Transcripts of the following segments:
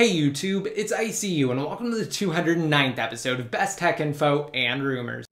Hey YouTube, it's ICU and welcome to the 209th episode of Best Tech Info and Rumors.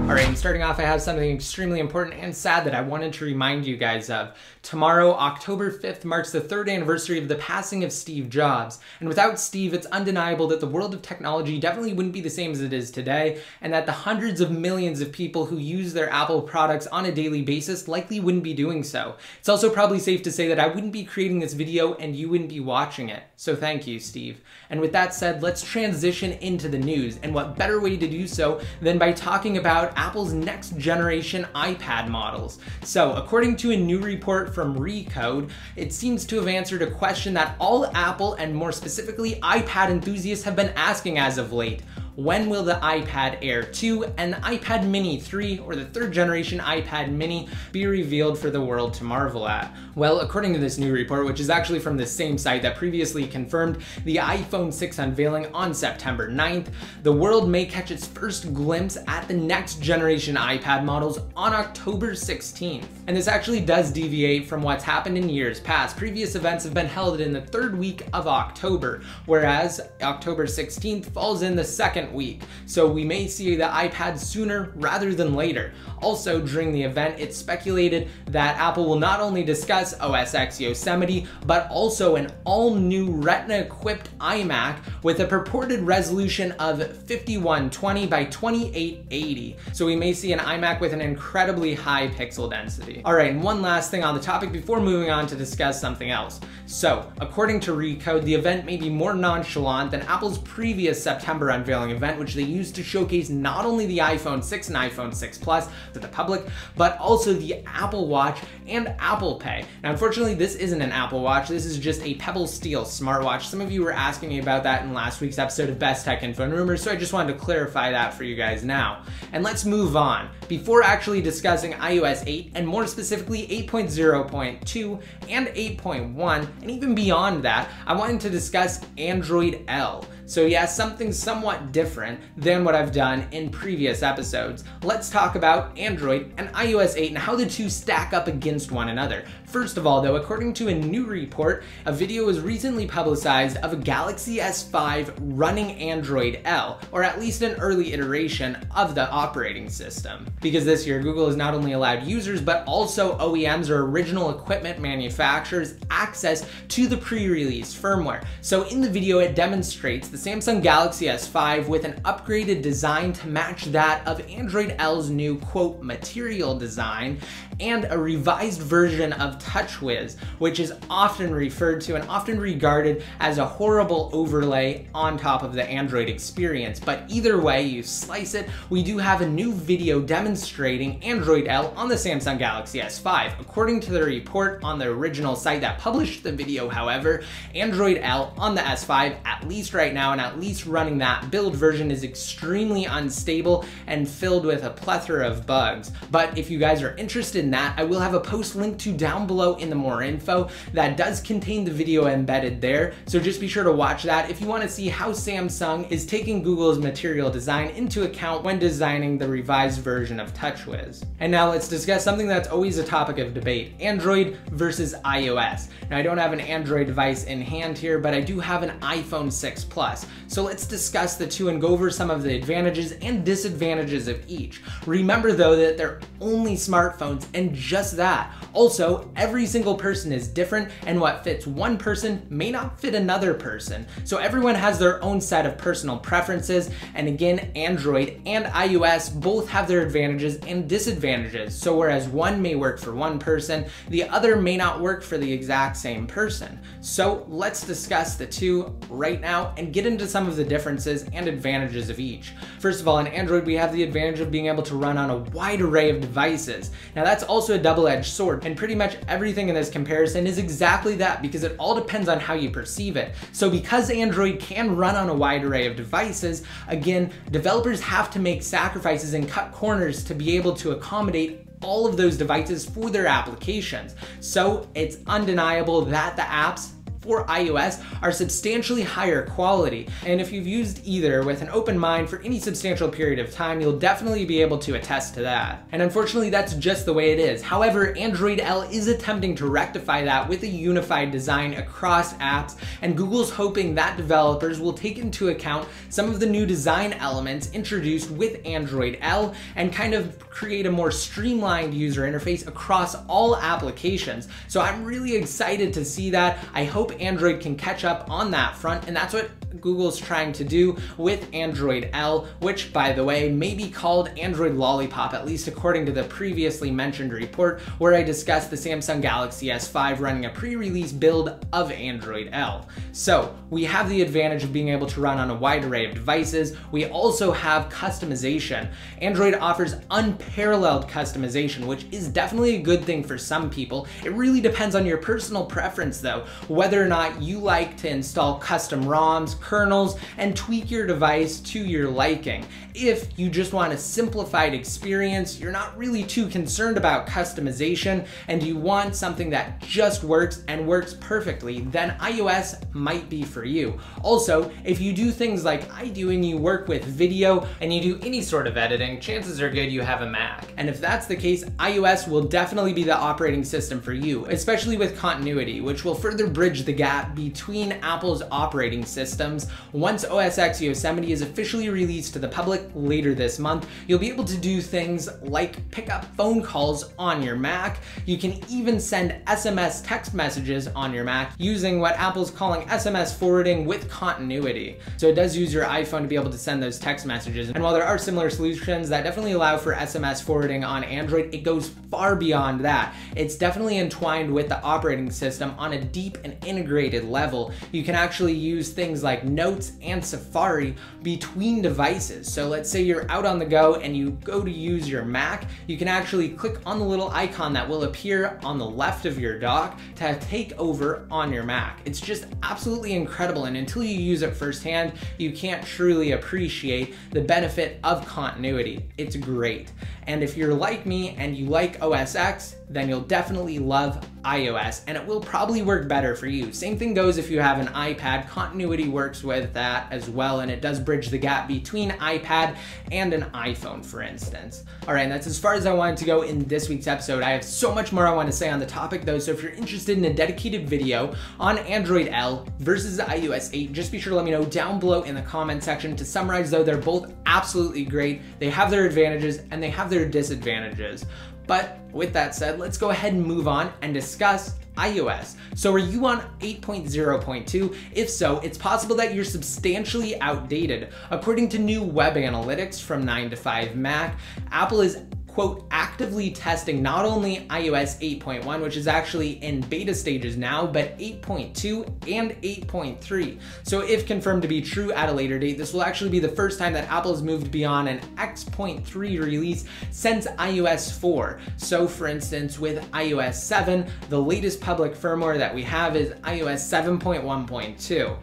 Alright, and starting off, I have something extremely important and sad that I wanted to remind you guys of. Tomorrow, October 5th, marks the 3rd anniversary of the passing of Steve Jobs. And without Steve, it's undeniable that the world of technology definitely wouldn't be the same as it is today, and that the hundreds of millions of people who use their Apple products on a daily basis likely wouldn't be doing so. It's also probably safe to say that I wouldn't be creating this video and you wouldn't be watching it. So thank you, Steve. And with that said, let's transition into the news, and what better way to do so than by talking about Apple's next generation iPad models. So, according to a new report from Recode, it seems to have answered a question that all Apple and more specifically iPad enthusiasts have been asking as of late. When will the iPad Air 2 and the iPad Mini 3, or the 3rd generation iPad Mini, be revealed for the world to marvel at? Well, according to this new report, which is actually from the same site that previously confirmed the iPhone 6 unveiling on September 9th, the world may catch its first glimpse at the next generation iPad models on October 16th. And this actually does deviate from what's happened in years past. Previous events have been held in the 3rd week of October, whereas October 16th falls in the 2nd week. So we may see the iPad sooner rather than later. Also, during the event, it's speculated that Apple will not only discuss OS X Yosemite, but also an all-new Retina-equipped iMac with a purported resolution of 5120 by 2880. So we may see an iMac with an incredibly high pixel density. Alright, and one last thing on the topic before moving on to discuss something else. So, according to Recode, the event may be more nonchalant than Apple's previous September unveiling event, which they used to showcase not only the iPhone 6 and iPhone 6 Plus to the public, but also the Apple Watch and Apple Pay. Now, unfortunately, this isn't an Apple Watch. This is just a Pebble Steel smartwatch. Some of you were asking me about that in last week's episode of Best Tech Info and Rumors, so I just wanted to clarify that for you guys now. And let's move on. Before actually discussing iOS 8, and more specifically 8.0.2 and 8.1, and even beyond that, I wanted to discuss Android L. So yeah, something somewhat different than what I've done in previous episodes. Let's talk about Android and iOS 8 and how the two stack up against one another. First of all though, according to a new report, a video was recently publicized of a Galaxy S5 running Android L, or at least an early iteration of the operating system. Because this year, Google has not only allowed users, but also OEMs or original equipment manufacturers access to the pre-release firmware. So in the video, it demonstrates the Samsung Galaxy S5 with an upgraded design to match that of Android L's new, quote, material design, and a revised version of TouchWiz, which is often referred to and often regarded as a horrible overlay on top of the Android experience. But either way you slice it, we do have a new video demonstrating Android L on the Samsung Galaxy S5. According to the report on the original site that published the video, however, Android L on the S5, at least right now, and at least running that build version, is extremely unstable and filled with a plethora of bugs. But if you guys are interested in that, I will have a post linked to down below in the more info that does contain the video embedded there, so just be sure to watch that if you want to see how Samsung is taking Google's material design into account when designing the revised version of TouchWiz. And now let's discuss something that's always a topic of debate: Android versus iOS. Now, I don't have an Android device in hand here, but I do have an iPhone 6 Plus. So let's discuss the two and go over some of the advantages and disadvantages of each. Remember though that they're only smartphones, and just that. Also, every single person is different, and what fits one person may not fit another person. So everyone has their own set of personal preferences, and again, Android and iOS both have their advantages and disadvantages. So whereas one may work for one person, the other may not work for the exact same person. So let's discuss the two right now and get into some of the differences and advantages of each. First of all, in Android, we have the advantage of being able to run on a wide array of devices. Now that's also a double-edged sword, and pretty much everything in this comparison is exactly that, because it all depends on how you perceive it. So because Android can run on a wide array of devices, again, developers have to make sacrifices and cut corners to be able to accommodate all of those devices for their applications. So it's undeniable that the apps for iOS are substantially higher quality. And if you've used either with an open mind for any substantial period of time, you'll definitely be able to attest to that. And unfortunately, that's just the way it is. However, Android L is attempting to rectify that with a unified design across apps, and Google's hoping that developers will take into account some of the new design elements introduced with Android L and kind of create a more streamlined user interface across all applications. So I'm really excited to see that. I hope Android can catch up on that front, and that's what Google's trying to do with Android L, which, by the way, may be called Android Lollipop, at least according to the previously mentioned report where I discussed the Samsung Galaxy S5 running a pre-release build of Android L. So we have the advantage of being able to run on a wide array of devices. We also have customization. Android offers unparalleled customization, which is definitely a good thing for some people. It really depends on your personal preference though, whether or not you like to install custom ROMs, kernels, and tweak your device to your liking. If you just want a simplified experience, you're not really too concerned about customization, and you want something that just works and works perfectly, then iOS might be for you. Also, if you do things like I do and you work with video and you do any sort of editing, chances are good you have a Mac. And if that's the case, iOS will definitely be the operating system for you, especially with continuity, which will further bridge the gap between Apple's operating systems. Once OS X Yosemite is officially released to the public later this month, you'll be able to do things like pick up phone calls on your Mac. You can even send SMS text messages on your Mac using what Apple's calling SMS forwarding with continuity. So it does use your iPhone to be able to send those text messages. And while there are similar solutions that definitely allow for SMS forwarding on Android, it goes far beyond that. It's definitely entwined with the operating system on a deep and integrated level. You can actually use things like Notes and Safari between devices. So let's say you're out on the go and you go to use your Mac, you can actually click on the little icon that will appear on the left of your dock to take over on your Mac. It's just absolutely incredible, and until you use it firsthand, you can't truly appreciate the benefit of continuity. It's great. And if you're like me and you like OS X, then you'll definitely love iOS, and it will probably work better for you. Same thing goes if you have an iPad. Continuity works with that as well, and it does bridge the gap between iPad and an iPhone, for instance. All right, and that's as far as I wanted to go in this week's episode. I have so much more I want to say on the topic though, so if you're interested in a dedicated video on Android L versus iOS 8, just be sure to let me know down below in the comment section. To summarize though, they're both absolutely great. They have their advantages and they have their disadvantages. But with that said, let's go ahead and move on and discuss iOS. So are you on 8.0.2? If so, it's possible that you're substantially outdated. According to new web analytics from 9to5Mac, Apple is quote, actively testing not only iOS 8.1, which is actually in beta stages now, but 8.2 and 8.3. So if confirmed to be true at a later date, this will actually be the first time that Apple has moved beyond an X.3 release since iOS 4. So for instance, with iOS 7, the latest public firmware that we have is iOS 7.1.2.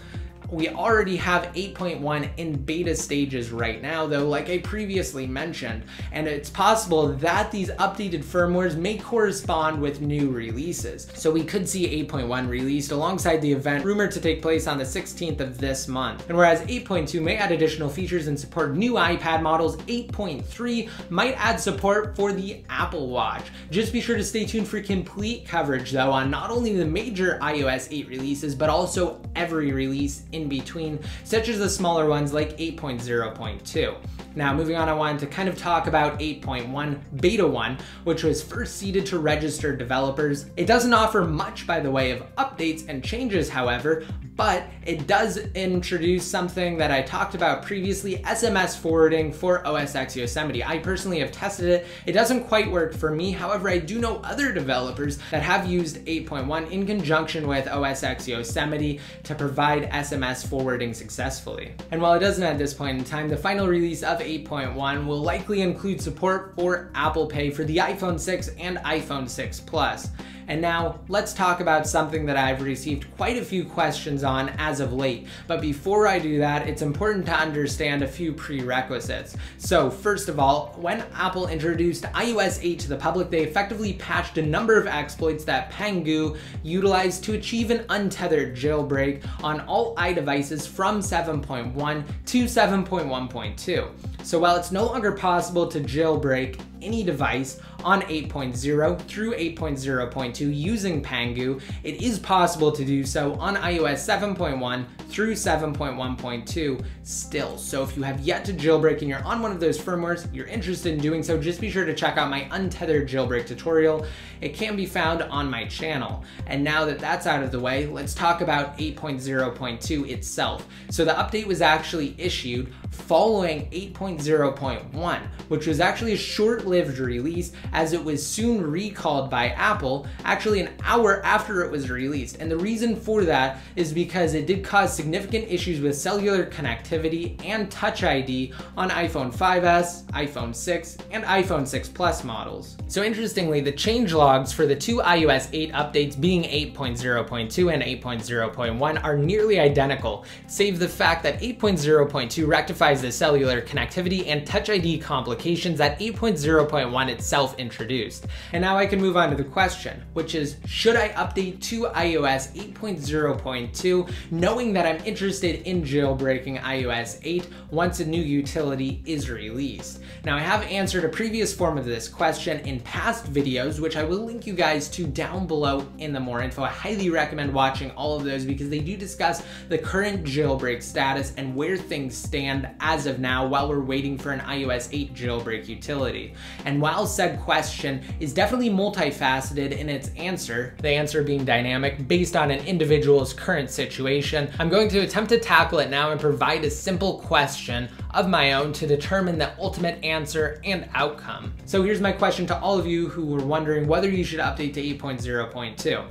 We already have 8.1 in beta stages right now though, like I previously mentioned, and it's possible that these updated firmwares may correspond with new releases. So we could see 8.1 released alongside the event rumored to take place on the 16th of this month. And whereas 8.2 may add additional features and support new iPad models, 8.3 might add support for the Apple Watch. Just be sure to stay tuned for complete coverage though on not only the major iOS 8 releases, but also every release in between, such as the smaller ones like 8.0.2. Now moving on, I wanted to kind of talk about 8.1 Beta 1, which was first seeded to registered developers. It doesn't offer much by the way of updates and changes, however, but it does introduce something that I talked about previously, SMS forwarding for OS X Yosemite. I personally have tested it. It doesn't quite work for me. However, I do know other developers that have used 8.1 in conjunction with OS X Yosemite to provide SMS forwarding successfully. And while it doesn't at this point in time, the final release of 8.1 will likely include support for Apple Pay for the iPhone 6 and iPhone 6 Plus. And now let's talk about something that I've received quite a few questions on as of late. But before I do that, it's important to understand a few prerequisites. So first of all, when Apple introduced iOS 8 to the public, they effectively patched a number of exploits that Pangu utilized to achieve an untethered jailbreak on all iDevices from 7.1 to 7.1.2. So while it's no longer possible to jailbreak any device on 8.0 through 8.0.2 using Pangu, it is possible to do so on iOS 7.1 through 7.1.2 still. So if you have yet to jailbreak and you're on one of those firmwares, you're interested in doing so, just be sure to check out my untethered jailbreak tutorial. It can be found on my channel. And now that that's out of the way, let's talk about 8.0.2 itself. So the update was actually issued following 8.0.1, which was actually a short-lived release as it was soon recalled by Apple, actually an hour after it was released. And the reason for that is because it did cause significant issues with cellular connectivity and Touch ID on iPhone 5S, iPhone 6, and iPhone 6 Plus models. So interestingly, the changelogs for the two iOS 8 updates, being 8.0.2 and 8.0.1, are nearly identical, save the fact that 8.0.2 rectifies the cellular connectivity and Touch ID complications that 8.0.1 itself introduced. And now I can move on to the question, which is, should I update to iOS 8.0.2 knowing that I'm interested in jailbreaking iOS 8 once a new utility is released? Now I have answered a previous form of this question in past videos, which I will link you guys to down below in the more info. I highly recommend watching all of those because they do discuss the current jailbreak status and where things stand as of now while we're waiting for an iOS 8 jailbreak utility. And while said question is definitely multifaceted in its answer, the answer being dynamic based on an individual's current situation, I'm going to attempt to tackle it now and provide a simple question of my own to determine the ultimate answer and outcome. So here's my question to all of you who were wondering whether you should update to 8.0.2.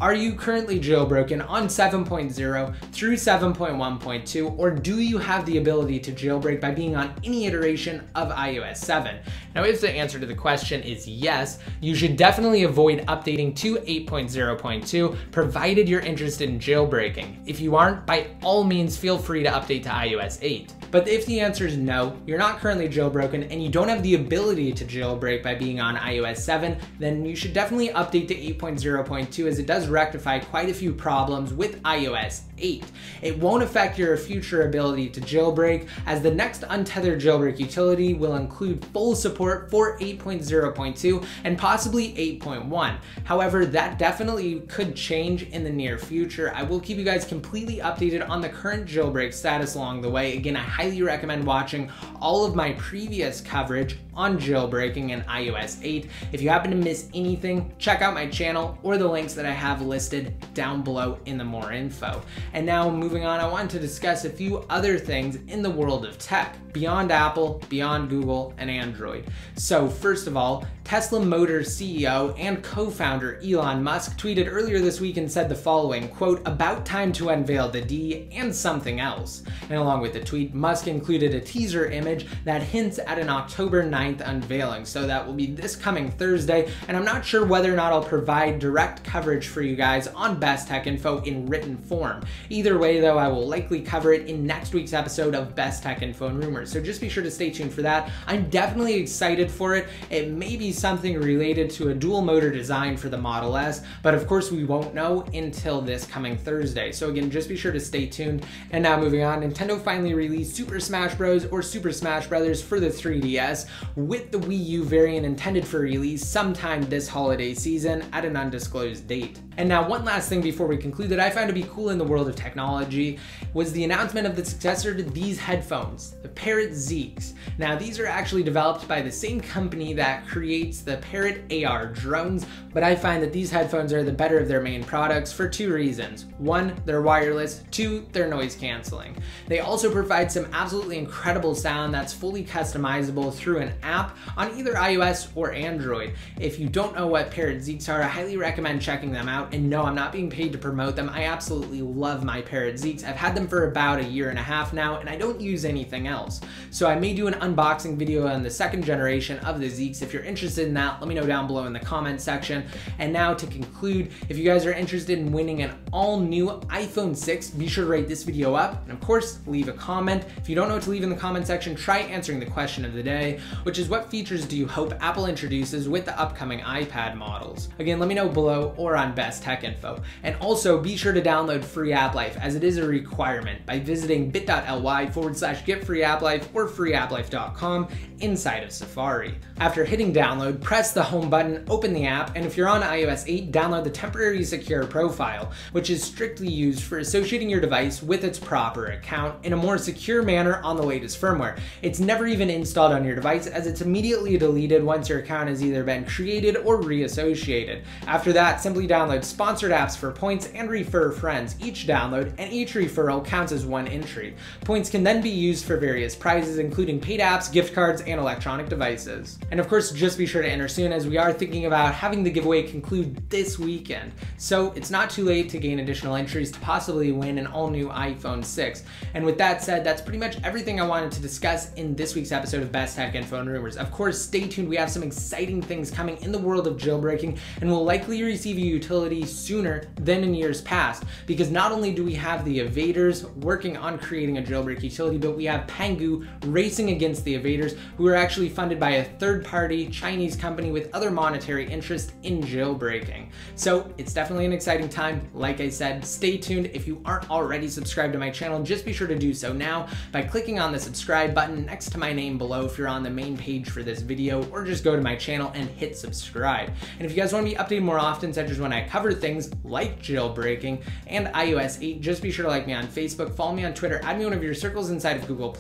Are you currently jailbroken on 7.0 through 7.1.2, or do you have the ability to jailbreak by being on any iteration of iOS 7? Now, if the answer to the question is yes, you should definitely avoid updating to 8.0.2, provided you're interested in jailbreaking. If you aren't, by all means, feel free to update to iOS 8. But if the answer is no, you're not currently jailbroken and you don't have the ability to jailbreak by being on iOS 7, then you should definitely update to 8.0.2 as it does rectify quite a few problems with iOS 8. It won't affect your future ability to jailbreak, as the next untethered jailbreak utility will include full support for 8.0.2 and possibly 8.1. However, that definitely could change in the near future. I will keep you guys completely updated on the current jailbreak status along the way. Again, I highly recommend watching all of my previous coverage on jailbreaking in iOS 8. If you happen to miss anything, check out my channel or the links that I have listed down below in the more info. And now moving on, I wanted to discuss a few other things in the world of tech, beyond Apple, beyond Google, and Android. So first of all, Tesla Motors CEO and co-founder Elon Musk tweeted earlier this week and said the following, quote, "About time to unveil the D and something else." And along with the tweet, Musk included a teaser image that hints at an October 9th unveiling. So that will be this coming Thursday, and I'm not sure whether or not I'll provide direct coverage for you guys on Best Tech Info in written form. Either way though, I will likely cover it in next week's episode of Best Tech Info and Rumors. So just be sure to stay tuned for that. I'm definitely excited for it. It may be something related to a dual motor design for the Model S, but of course we won't know until this coming Thursday. So again, just be sure to stay tuned. And now moving on, Nintendo finally released Super Smash Bros. Or Super Smash Brothers for the 3DS, with the Wii U variant intended for release sometime this holiday season at an undisclosed date. And now one last thing before we conclude that I found to be cool in the world of technology was the announcement of the successor to these headphones, the Parrot Zeeks. Now these are actually developed by the same company that creates the Parrot AR drones, but I find that these headphones are the better of their main products for two reasons. One, they're wireless. Two, they're noise canceling. They also provide some absolutely incredible sound that's fully customizable through an app on either iOS or Android. If you don't know what Parrot Zeeks are, I highly recommend checking them out. And no, I'm not being paid to promote them. I absolutely love my Parrot Zeeks. I've had them for about a year and a half now, and I don't use anything else. So I may do an unboxing video on the second generation of the Zeeks. If you're interested in that, let me know down below in the comment section. And now to conclude, if you guys are interested in winning an all-new iPhone 6, be sure to rate this video up, and of course, leave a comment. If you don't know what to leave in the comment section, try answering the question of the day, which is what features do you hope Apple introduces with the upcoming iPad models? Again, let me know below or on Best Tech Info. And also be sure to download Free App Life, as it is a requirement, by visiting bit.ly/getfreeapplife or freeapplife.com inside of Safari. After hitting download, press the home button, open the app, and if you're on iOS 8, download the temporary secure profile, which is strictly used for associating your device with its proper account in a more secure manner on the latest firmware. It's never even installed on your device, as it's immediately deleted once your account has either been created or reassociated. After that, simply download sponsored apps for points and refer friends. Each download and each referral counts as one entry. Points can then be used for various prizes, including paid apps, gift cards, and electronic devices. And of course, just be sure to enter soon, as we are thinking about having the giveaway conclude this weekend. So it's not too late to gain additional entries to possibly win an all-new iPhone 6. And with that said, that's pretty much everything I wanted to discuss in this week's episode of Best Tech Info and Rumors. Of course, stay tuned. We have some exciting things coming in the world of jailbreaking, and we'll likely receive a utility sooner than in years past, because not only do we have the evaders working on creating a jailbreak utility, but we have Pangu racing against the evaders, who are actually funded by a third-party Chinese company with other monetary interest in jailbreaking. So it's definitely an exciting time. Like I said, stay tuned. If you aren't already subscribed to my channel, just be sure to do so now by clicking on the subscribe button next to my name below if you're on the main page for this video, or just go to my channel and hit subscribe. And if you guys want to be updated more often, such as when I cover things like jailbreaking and iOS 8, just be sure to like me on Facebook, follow me on Twitter, add me one of your circles inside of Google+,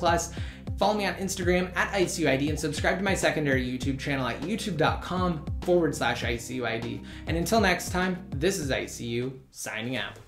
follow me on Instagram at ICUID, and subscribe to my secondary YouTube channel at youtube.com/ICUID. And until next time, this is ICU signing out.